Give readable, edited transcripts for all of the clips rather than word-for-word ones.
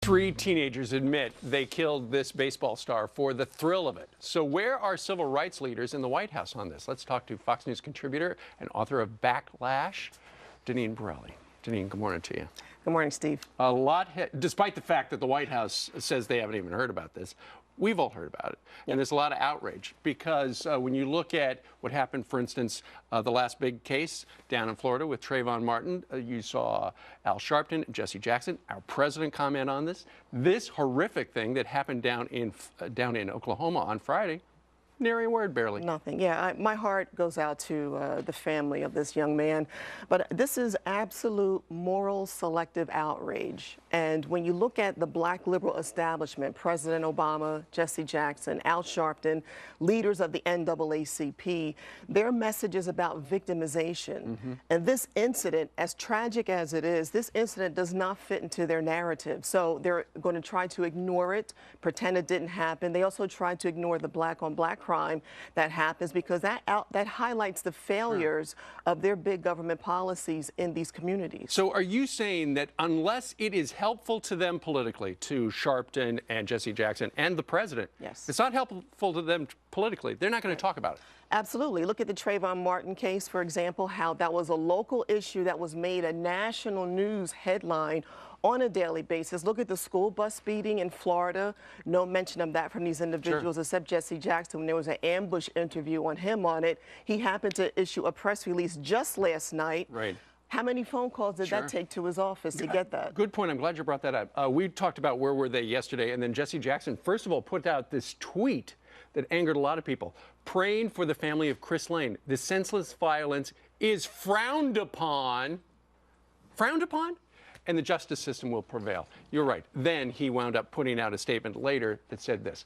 Three teenagers admit they killed this baseball star for the thrill of it. So where are civil rights leaders in the White House on this? Let's talk to Fox News contributor and author of Backlash, Deneen Borelli. Deneen, good morning to you. Good morning, Steve. A lot, despite the fact that the White House says they haven't even heard about this, we've all heard about it. And there's a lot of outrage because when you look at what happened, for instance, the last big case down in Florida with Trayvon Martin, you saw Al Sharpton and Jesse Jackson, our president, comment on this. This horrific thing that happened down in Oklahoma on Friday. Nary a word, barely. Nothing. Yeah, my heart goes out to the family of this young man. But this is absolute moral selective outrage. And when you look at the black liberal establishment, President Obama, Jesse Jackson, Al Sharpton, leaders of the NAACP, their message is about victimization. And this incident, as tragic as it is, this incident does not fit into their narrative. So they're going to try to ignore it, pretend it didn't happen. They also try to ignore the black-on-black crime that happens because that highlights the failures of their big government policies in these communities. So are you saying that unless it is helpful to them politically, to Sharpton and Jesse Jackson and the president, yes, it's not helpful to them politically, they're not going to talk about it? Absolutely. Look at the Trayvon Martin case, for example, how that was a local issue that was made a national news headline on a daily basis. Look at the school bus speeding in Florida. No mention of that from these individuals, except Jesse Jackson. When there was an ambush interview on him on it, he happened to issue a press release just last night. Right. How many phone calls did that take to his office to get that? Good point. I'm glad you brought that up. We talked about where were they yesterday, and then Jesse Jackson, first of all, put out this tweet that angered a lot of people. Praying for the family of Chris Lane. The senseless violence is frowned upon. Frowned upon? And the justice system will prevail. You're right. Then he wound up putting out a statement later that said this,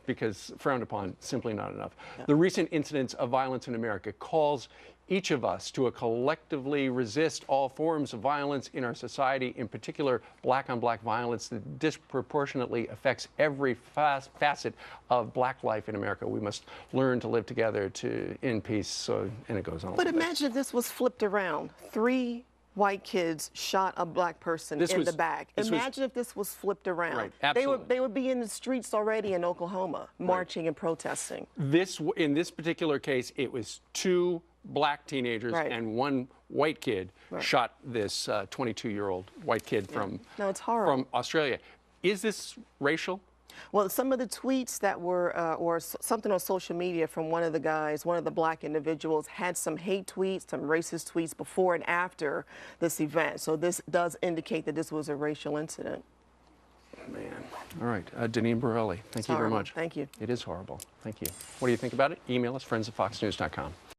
because frowned upon, simply not enough. Yeah. The recent incidents of violence in America calls each of us to collectively resist all forms of violence in our society, in particular black-on-black violence that disproportionately affects every facet of black life in America. We must learn to live together in peace, and it goes on. But imagine if this was flipped around. 3 white kids shot a black person in the back. Imagine if this was flipped around. Right, absolutely. They would be in the streets already in Oklahoma, marching and protesting. In this particular case, it was 2 black teenagers and 1 white kid shot this 22-year-old white kid from Australia. Is this racial? Well, some of the tweets that were, or something on social media from one of the guys, one of the black individuals, had some hate tweets, some racist tweets before and after this event. So this does indicate that this was a racial incident. Man. All right. Deneen Borelli, thank you very much. Thank you. It is horrible. Thank you. What do you think about it? Email us, friends@foxnews.com.